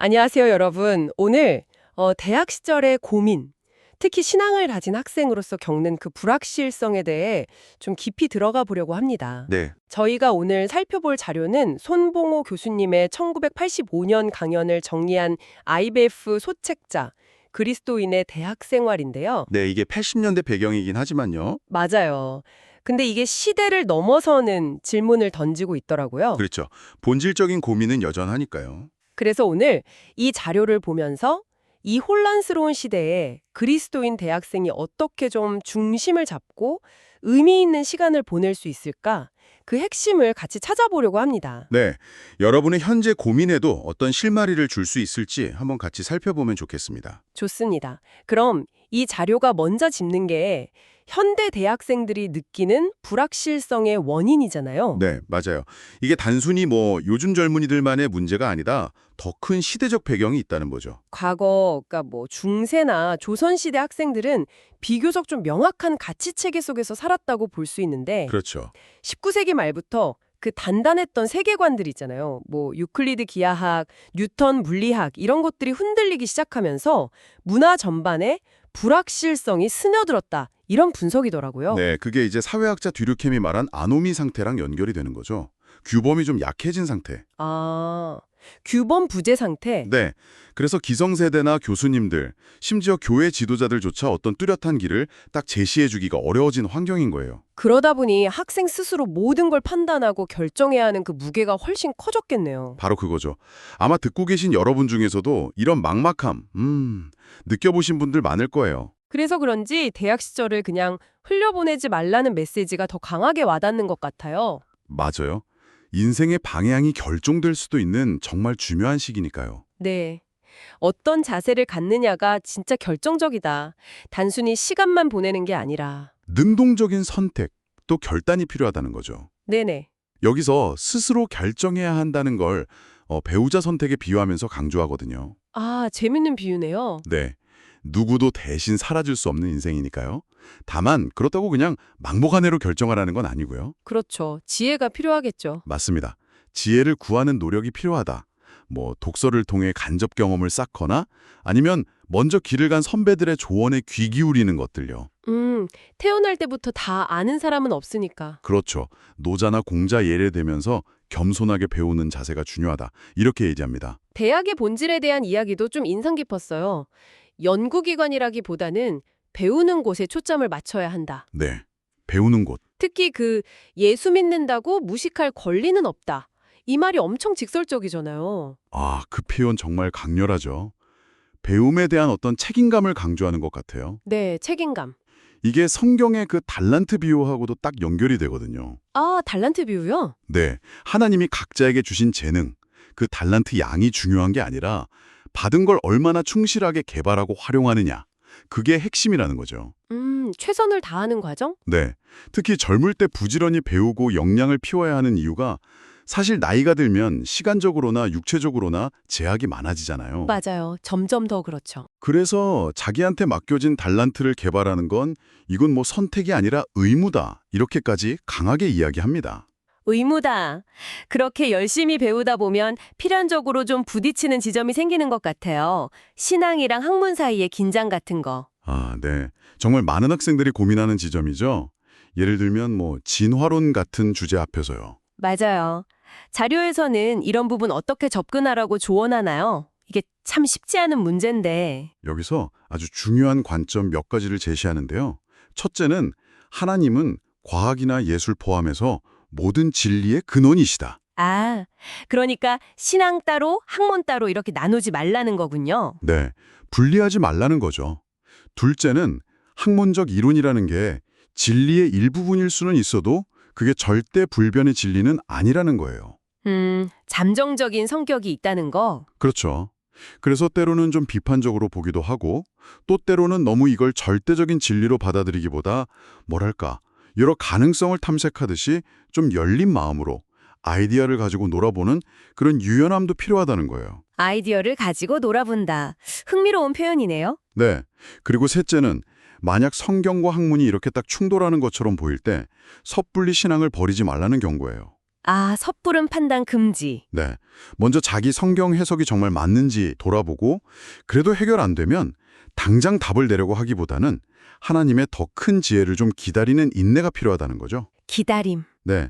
안녕하세요, 여러분. 오늘 대학 시절의 고민, 특히 신앙을 가진 학생으로서 겪는 그 불확실성에 대해 좀 깊이 들어가 보려고 합니다. 네, 저희가 오늘 살펴볼 자료는 손봉호 교수님의 1985년 강연을 정리한 IBF 소책자, 그리스도인의 대학 생활인데요. 네, 이게 80년대 배경이긴 하지만요. 맞아요. 근데 이게 시대를 넘어서는 질문을 던지고 있더라고요. 그렇죠. 본질적인 고민은 여전하니까요. 그래서 오늘 이 자료를 보면서 이 혼란스러운 시대에 그리스도인 대학생이 어떻게 좀 중심을 잡고 의미 있는 시간을 보낼 수 있을까? 그 핵심을 같이 찾아보려고 합니다. 네, 여러분의 현재 고민에도 어떤 실마리를 줄 수 있을지 한번 같이 살펴보면 좋겠습니다. 좋습니다. 그럼 이 자료가 먼저 짚는 게 현대 대학생들이 느끼는 불확실성의 원인이잖아요. 네, 맞아요. 이게 단순히 요즘 젊은이들만의 문제가 아니라 더 큰 시대적 배경이 있다는 거죠. 과거, 그러니까 뭐 중세나 조선시대 학생들은 비교적 좀 명확한 가치 체계 속에서 살았다고 볼 수 있는데 그렇죠. 19세기 말부터 그 단단했던 세계관들 있잖아요. 뭐 유클리드 기하학, 뉴턴 물리학 이런 것들이 흔들리기 시작하면서 문화 전반에 불확실성이 스며들었다. 이런 분석이더라고요. 네, 그게 이제 사회학자 듀르켐이 말한 아노미 상태랑 연결이 되는 거죠. 규범이 좀 약해진 상태. 아, 규범 부재 상태? 네. 그래서 기성세대나 교수님들, 심지어 교회 지도자들조차 어떤 뚜렷한 길을 딱 제시해주기가 어려워진 환경인 거예요. 그러다 보니 학생 스스로 모든 걸 판단하고 결정해야 하는 그 무게가 훨씬 커졌겠네요. 바로 그거죠. 아마 듣고 계신 여러분 중에서도 이런 막막함, 느껴보신 분들 많을 거예요. 그래서 그런지 대학 시절을 그냥 흘려보내지 말라는 메시지가 더 강하게 와닿는 것 같아요. 맞아요. 인생의 방향이 결정될 수도 있는 정말 중요한 시기니까요. 네. 어떤 자세를 갖느냐가 진짜 결정적이다. 단순히 시간만 보내는 게 아니라. 능동적인 선택, 또 결단이 필요하다는 거죠. 네네. 여기서 스스로 결정해야 한다는 걸 배우자 선택에 비유하면서 강조하거든요. 아, 재밌는 비유네요. 네. 누구도 대신 살아줄 수 없는 인생이니까요. 다만 그렇다고 그냥 막무가내로 결정하라는 건 아니고요. 그렇죠. 지혜가 필요하겠죠. 맞습니다. 지혜를 구하는 노력이 필요하다. 독서를 통해 간접 경험을 쌓거나 아니면 먼저 길을 간 선배들의 조언에 귀 기울이는 것들요. 태어날 때부터 다 아는 사람은 없으니까. 그렇죠. 노자나 공자 예를 들면서 겸손하게 배우는 자세가 중요하다. 이렇게 얘기합니다. 대학의 본질에 대한 이야기도 좀 인상 깊었어요. 연구기관이라기보다는 배우는 곳에 초점을 맞춰야 한다. 네. 배우는 곳. 특히 그 예수 믿는다고 무식할 권리는 없다. 이 말이 엄청 직설적이잖아요. 아, 그 표현 정말 강렬하죠. 배움에 대한 어떤 책임감을 강조하는 것 같아요. 네, 책임감. 이게 성경의 그 달란트 비유하고도 딱 연결이 되거든요. 아, 달란트 비유요? 네, 하나님이 각자에게 주신 재능, 그 달란트 양이 중요한 게 아니라 받은 걸 얼마나 충실하게 개발하고 활용하느냐, 그게 핵심이라는 거죠. 최선을 다하는 과정? 네, 특히 젊을 때 부지런히 배우고 역량을 피워야 하는 이유가 사실 나이가 들면 시간적으로나 육체적으로나 제약이 많아지잖아요. 맞아요. 점점 더 그렇죠. 그래서 자기한테 맡겨진 달란트를 개발하는 건 이건 선택이 아니라 의무다. 이렇게까지 강하게 이야기합니다. 의무다. 그렇게 열심히 배우다 보면 필연적으로 좀 부딪히는 지점이 생기는 것 같아요. 신앙이랑 학문 사이의 긴장 같은 거. 아, 네. 정말 많은 학생들이 고민하는 지점이죠. 예를 들면 진화론 같은 주제 앞에서요. 맞아요. 자료에서는 이런 부분 어떻게 접근하라고 조언하나요? 이게 참 쉽지 않은 문제인데. 여기서 아주 중요한 관점 몇 가지를 제시하는데요. 첫째는 하나님은 과학이나 예술 포함해서 모든 진리의 근원이시다. 아, 그러니까 신앙 따로, 학문 따로 이렇게 나누지 말라는 거군요. 네, 분리하지 말라는 거죠. 둘째는 학문적 이론이라는 게 진리의 일부분일 수는 있어도 그게 절대 불변의 진리는 아니라는 거예요. 잠정적인 성격이 있다는 거? 그렇죠. 그래서 때로는 좀 비판적으로 보기도 하고 또 때로는 너무 이걸 절대적인 진리로 받아들이기보다 여러 가능성을 탐색하듯이 좀 열린 마음으로 아이디어를 가지고 놀아보는 그런 유연함도 필요하다는 거예요. 아이디어를 가지고 놀아본다. 흥미로운 표현이네요. 네. 그리고 셋째는 만약 성경과 학문이 이렇게 딱 충돌하는 것처럼 보일 때 섣불리 신앙을 버리지 말라는 경고예요. 아, 섣부른 판단 금지. 네. 먼저 자기 성경 해석이 정말 맞는지 돌아보고 그래도 해결 안 되면 당장 답을 내려고 하기보다는 하나님의 더 큰 지혜를 좀 기다리는 인내가 필요하다는 거죠. 기다림. 네.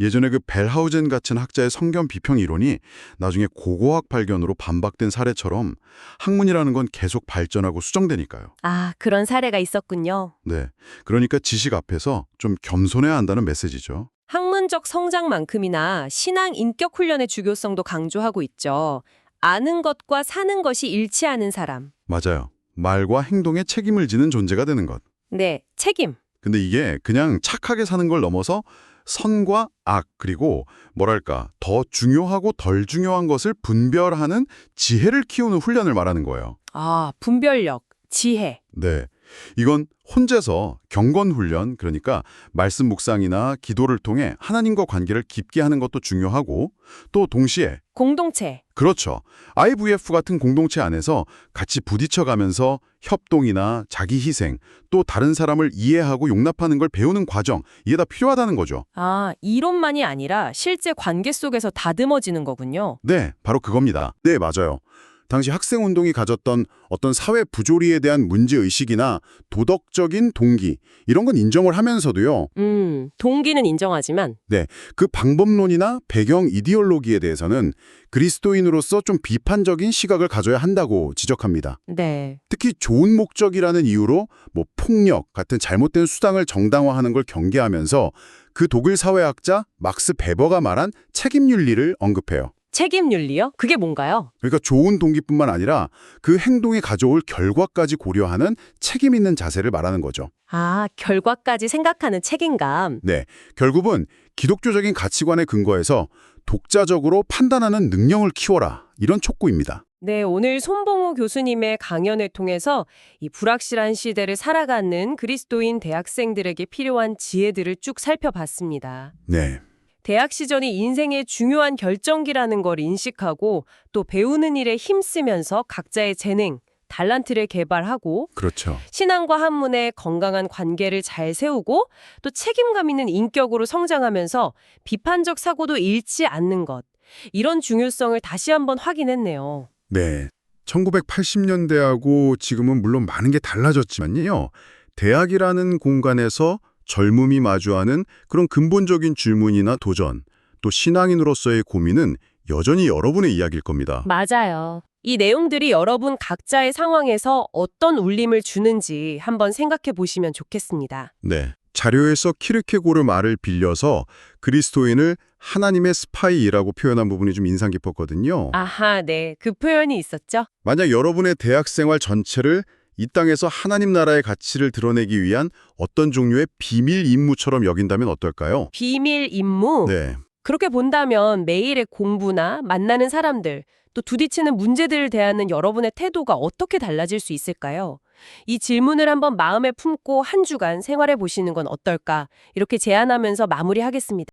예전에 그 벨하우젠 같은 학자의 성경 비평 이론이 나중에 고고학 발견으로 반박된 사례처럼 학문이라는 건 계속 발전하고 수정되니까요. 아, 그런 사례가 있었군요. 네. 그러니까 지식 앞에서 좀 겸손해야 한다는 메시지죠. 학문적 성장만큼이나 신앙 인격 훈련의 중요성도 강조하고 있죠. 아는 것과 사는 것이 일치하는 사람. 맞아요. 말과 행동에 책임을 지는 존재가 되는 것. 네, 책임. 근데 이게 그냥 착하게 사는 걸 넘어서 선과 악, 그리고 뭐랄까 더 중요하고 덜 중요한 것을 분별하는 지혜를 키우는 훈련을 말하는 거예요. 아, 분별력, 지혜. 네. 이건 혼자서 경건 훈련, 그러니까 말씀 묵상이나 기도를 통해 하나님과 관계를 깊게 하는 것도 중요하고 또 동시에 공동체. 그렇죠. IVF 같은 공동체 안에서 같이 부딪혀가면서 협동이나 자기 희생, 또 다른 사람을 이해하고 용납하는 걸 배우는 과정, 이게 다 필요하다는 거죠. 아, 이론만이 아니라 실제 관계 속에서 다듬어지는 거군요. 네, 바로 그겁니다. 네, 맞아요. 당시 학생운동이 가졌던 어떤 사회 부조리에 대한 문제의식이나 도덕적인 동기, 이런 건 인정을 하면서도요. 동기는 인정하지만. 네, 그 방법론이나 배경 이데올로기에 대해서는 그리스도인으로서 좀 비판적인 시각을 가져야 한다고 지적합니다. 네. 특히 좋은 목적이라는 이유로 뭐 폭력 같은 잘못된 수단을 정당화하는 걸 경계하면서 그 독일 사회학자 막스 베버가 말한 책임윤리를 언급해요. 책임윤리요? 그게 뭔가요? 그러니까 좋은 동기뿐만 아니라 그 행동이 가져올 결과까지 고려하는 책임 있는 자세를 말하는 거죠. 아, 결과까지 생각하는 책임감. 네, 결국은 기독교적인 가치관에 근거해서 독자적으로 판단하는 능력을 키워라, 이런 촉구입니다. 네, 오늘 손봉우 교수님의 강연을 통해서 이 불확실한 시대를 살아가는 그리스도인 대학생들에게 필요한 지혜들을 쭉 살펴봤습니다. 네. 대학 시절이 인생의 중요한 결정기라는 걸 인식하고 또 배우는 일에 힘쓰면서 각자의 재능, 달란트를 개발하고 그렇죠. 신앙과 학문의 건강한 관계를 잘 세우고 또 책임감 있는 인격으로 성장하면서 비판적 사고도 잃지 않는 것. 이런 중요성을 다시 한번 확인했네요. 네. 1980년대하고 지금은 물론 많은 게 달라졌지만요. 대학이라는 공간에서 젊음이 마주하는 그런 근본적인 질문이나 도전, 또 신앙인으로서의 고민은 여전히 여러분의 이야기일 겁니다. 맞아요. 이 내용들이 여러분 각자의 상황에서 어떤 울림을 주는지 한번 생각해 보시면 좋겠습니다. 네. 자료에서 키르케고르 말을 빌려서 그리스도인을 하나님의 스파이라고 표현한 부분이 좀 인상 깊었거든요. 아하, 네. 그 표현이 있었죠? 만약 여러분의 대학생활 전체를 이 땅에서 하나님 나라의 가치를 드러내기 위한 어떤 종류의 비밀 임무처럼 여긴다면 어떨까요? 비밀 임무? 네. 그렇게 본다면 매일의 공부나 만나는 사람들, 또 부딪히는 문제들을 대하는 여러분의 태도가 어떻게 달라질 수 있을까요? 이 질문을 한번 마음에 품고 한 주간 생활해 보시는 건 어떨까? 이렇게 제안하면서 마무리하겠습니다.